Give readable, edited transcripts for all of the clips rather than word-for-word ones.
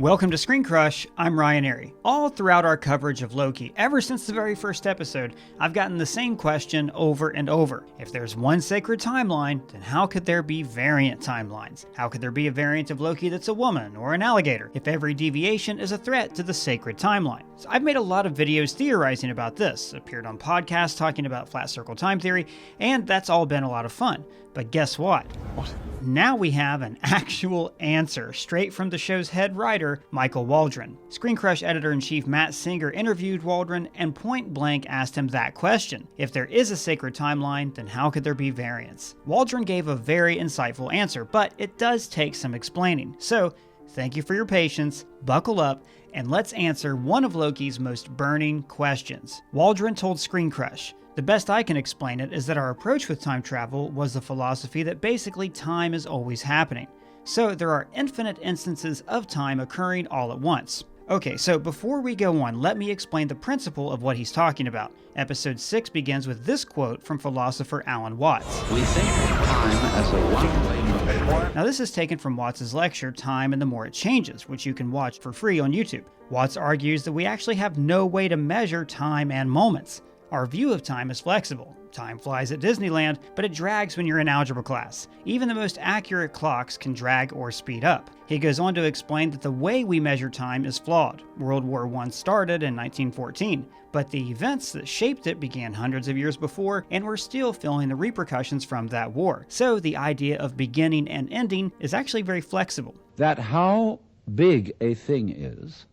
Welcome to ScreenCrush, I'm Ryan Airy. All throughout our coverage of Loki, ever since the very first episode, I've gotten the same question over and over. If there's one sacred timeline, then how could there be variant timelines? How could there be a variant of Loki that's a woman or an alligator if every deviation is a threat to the sacred timeline? So I've made a lot of videos theorizing about this, appeared on podcasts talking about flat circle time theory, and that's all been a lot of fun. But guess what? Now we have an actual answer, straight from the show's head writer, Michael Waldron. ScreenCrush editor-in-chief Matt Singer interviewed Waldron and point-blank asked him that question. If there is a sacred timeline, then how could there be variants? Waldron gave a very insightful answer, but it does take some explaining. So, thank you for your patience, buckle up, and let's answer one of Loki's most burning questions. Waldron told ScreenCrush, "The best I can explain it is that our approach with time travel was the philosophy that basically time is always happening. So there are infinite instances of time occurring all at once." Okay, so before we go on, let me explain the principle of what he's talking about. Episode 6 begins with this quote from philosopher Alan Watts. "We think of time as a one-way motion." Now this is taken from Watts' lecture, Time and the More It Changes, which you can watch for free on YouTube. Watts argues that we actually have no way to measure time and moments. Our view of time is flexible. Time flies at Disneyland, but it drags when you're in algebra class. Even the most accurate clocks can drag or speed up. He goes on to explain that the way we measure time is flawed. World War I started in 1914, but the events that shaped it began hundreds of years before, and we're still feeling the repercussions from that war. So the idea of beginning and ending is actually very flexible. That how big a thing is,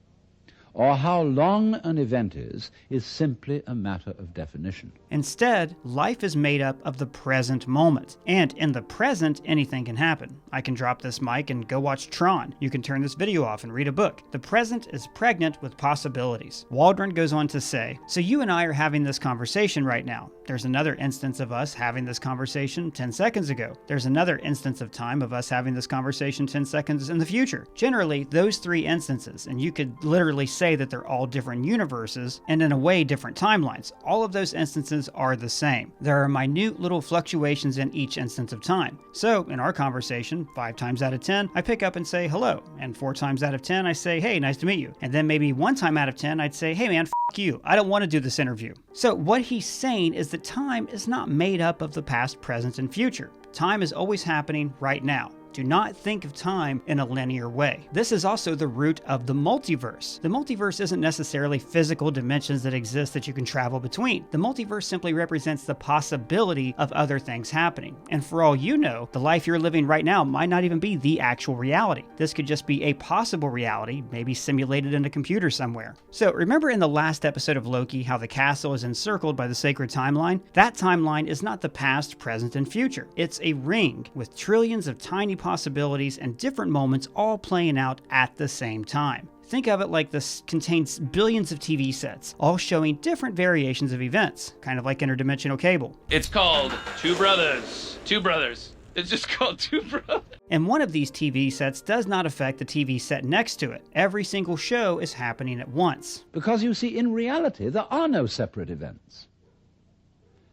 or how long an event is simply a matter of definition. Instead, life is made up of the present moment. And in the present, anything can happen. I can drop this mic and go watch Tron. You can turn this video off and read a book. The present is pregnant with possibilities. Waldron goes on to say, "So you and I are having this conversation right now. There's another instance of us having this conversation 10 seconds ago. There's another instance of time of us having this conversation 10 seconds in the future. Generally, those three instances, and you could literally say that they're all different universes, and in a way different timelines. All of those instances are the same. There are minute little fluctuations in each instance of time. So, in our conversation, 5 times out of 10, I pick up and say hello, and 4 times out of 10, I say, hey, nice to meet you. And then maybe 1 time out of 10, I'd say, hey man, f*** you, I don't want to do this interview." So what he's saying is that time is not made up of the past, present, and future. Time is always happening right now. Do not think of time in a linear way. This is also the root of the multiverse. The multiverse isn't necessarily physical dimensions that exist that you can travel between. The multiverse simply represents the possibility of other things happening. And for all you know, the life you're living right now might not even be the actual reality. This could just be a possible reality, maybe simulated in a computer somewhere. So remember in the last episode of Loki how the castle is encircled by the sacred timeline? That timeline is not the past, present, and future. It's a ring with trillions of tiny possibilities and different moments all playing out at the same time. Think of it like this contains billions of TV sets, all showing different variations of events, kind of like interdimensional cable. It's called Two Brothers. Two Brothers. It's just called Two Brothers. And one of these TV sets does not affect the TV set next to it. Every single show is happening at once. Because you see, in reality, there are no separate events.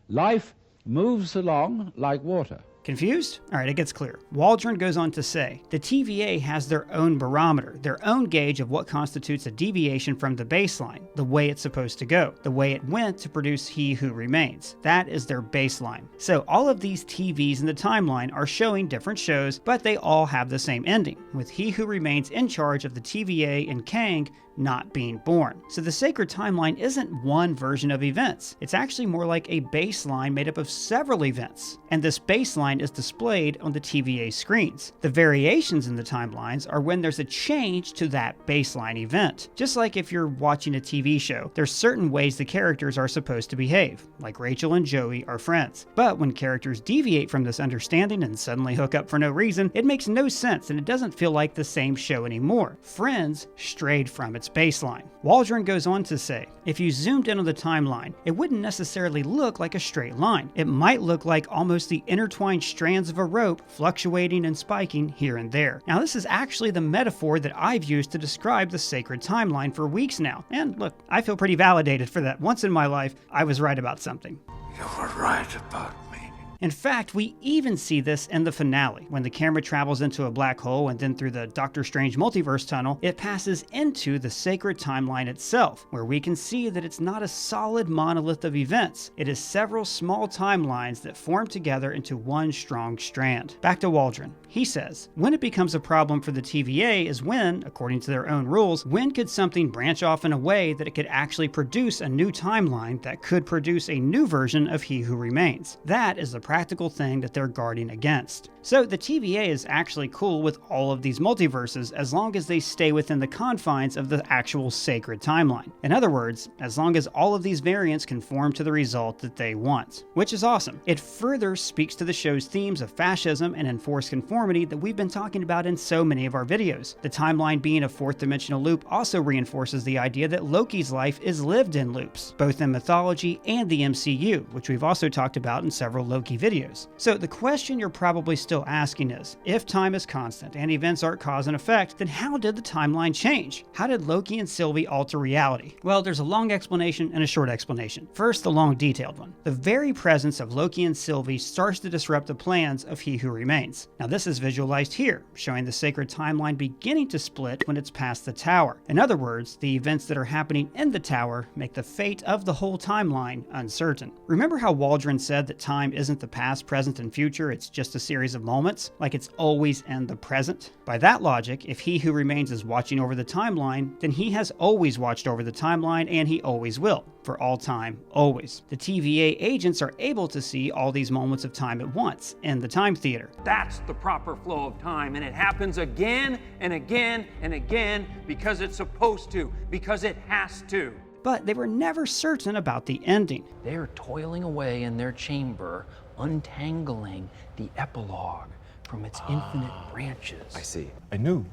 Life moves along like water. Confused? All right, it gets clear. Waldron goes on to say, the TVA has their own barometer, their own gauge of what constitutes a deviation from the baseline, the way it's supposed to go, the way it went to produce He Who Remains. That is their baseline. So all of these TVs in the timeline are showing different shows, but they all have the same ending, with He Who Remains in charge of the TVA and Kang not being born. So the sacred timeline isn't one version of events. It's actually more like a baseline made up of several events. And this baseline is displayed on the TVA screens. The variations in the timelines are when there's a change to that baseline event. Just like if you're watching a TV show, there's certain ways the characters are supposed to behave, like Rachel and Joey are friends. But when characters deviate from this understanding and suddenly hook up for no reason, it makes no sense and it doesn't feel like the same show anymore. Friends strayed from its baseline. Waldron goes on to say, if you zoomed in on the timeline, it wouldn't necessarily look like a straight line. It might look like almost the intertwined strands of a rope fluctuating and spiking here and there. Now this is actually the metaphor that I've used to describe the sacred timeline for weeks now. And look, I feel pretty validated for that. Once in my life, I was right about something. You were right about me. In fact, we even see this in the finale. When the camera travels into a black hole and then through the Doctor Strange multiverse tunnel, it passes into the sacred timeline itself, where we can see that it's not a solid monolith of events. It is several small timelines that form together into one strong strand. Back to Waldron. He says, when it becomes a problem for the TVA is when, according to their own rules, when could something branch off in a way that it could actually produce a new timeline that could produce a new version of He Who Remains. That is the practical thing that they're guarding against. So the TVA is actually cool with all of these multiverses as long as they stay within the confines of the actual sacred timeline. In other words, as long as all of these variants conform to the result that they want, which is awesome. It further speaks to the show's themes of fascism and enforced conformity that we've been talking about in so many of our videos. The timeline being a fourth dimensional loop also reinforces the idea that Loki's life is lived in loops, both in mythology and the MCU, which we've also talked about in several Loki videos. So the question you're probably still asking is, if time is constant and events aren't cause and effect, then how did the timeline change? How did Loki and Sylvie alter reality? Well, there's a long explanation and a short explanation. First, the long detailed one. The very presence of Loki and Sylvie starts to disrupt the plans of He Who Remains. Now this is visualized here, showing the sacred timeline beginning to split when it's past the tower. In other words, the events that are happening in the tower make the fate of the whole timeline uncertain. Remember how Waldron said that time isn't the past, present, and future, it's just a series of moments, like it's always in the present? By that logic, if He Who Remains is watching over the timeline, then he has always watched over the timeline and he always will, for all time, always. The TVA agents are able to see all these moments of time at once in the time theater. That's the proper flow of time, and it happens again and again and again because it's supposed to, because it has to. But they were never certain about the ending. They are toiling away in their chamber, untangling the epilogue from its infinite branches. I see. I knew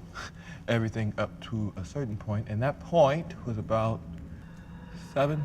everything up to a certain point, and that point was about 7,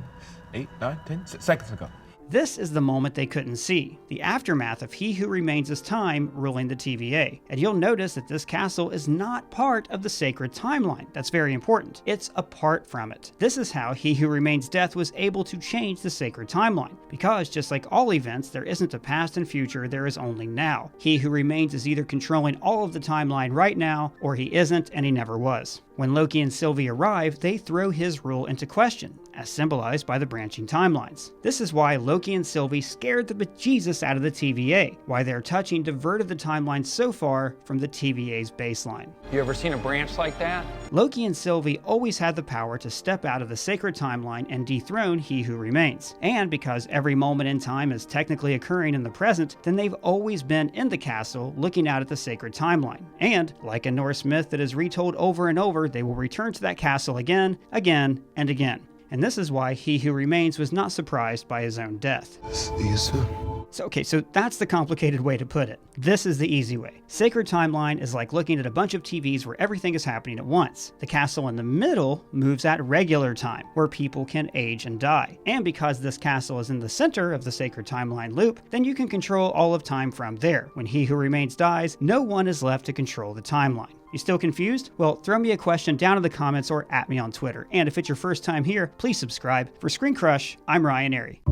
8, 9, 10 seconds ago. This is the moment they couldn't see, the aftermath of He Who Remains' time ruling the TVA. And you'll notice that this castle is not part of the sacred timeline. That's very important. It's apart from it. This is how He Who Remains' death was able to change the sacred timeline. Because just like all events, there isn't a past and future, there is only now. He Who Remains is either controlling all of the timeline right now, or he isn't and he never was. When Loki and Sylvie arrive, they throw his rule into question, as symbolized by the branching timelines. This is why Loki and Sylvie scared the bejesus out of the TVA, why their touching diverted the timeline so far from the TVA's baseline. You ever seen a branch like that? Loki and Sylvie always had the power to step out of the sacred timeline and dethrone He Who Remains. And because every moment in time is technically occurring in the present, then they've always been in the castle looking out at the sacred timeline. And, like a Norse myth that is retold over and over, they will return to that castle again, again, and again. And this is why He Who Remains was not surprised by his own death. See you soon. So that's the complicated way to put it. This is the easy way. Sacred timeline is like looking at a bunch of TVs where everything is happening at once. The castle in the middle moves at regular time, where people can age and die. And because this castle is in the center of the sacred timeline loop, then you can control all of time from there. When He Who Remains dies, no one is left to control the timeline. You still confused? Well, throw me a question down in the comments or at me on Twitter. And if it's your first time here, please subscribe. For ScreenCrush, I'm Ryan Airy.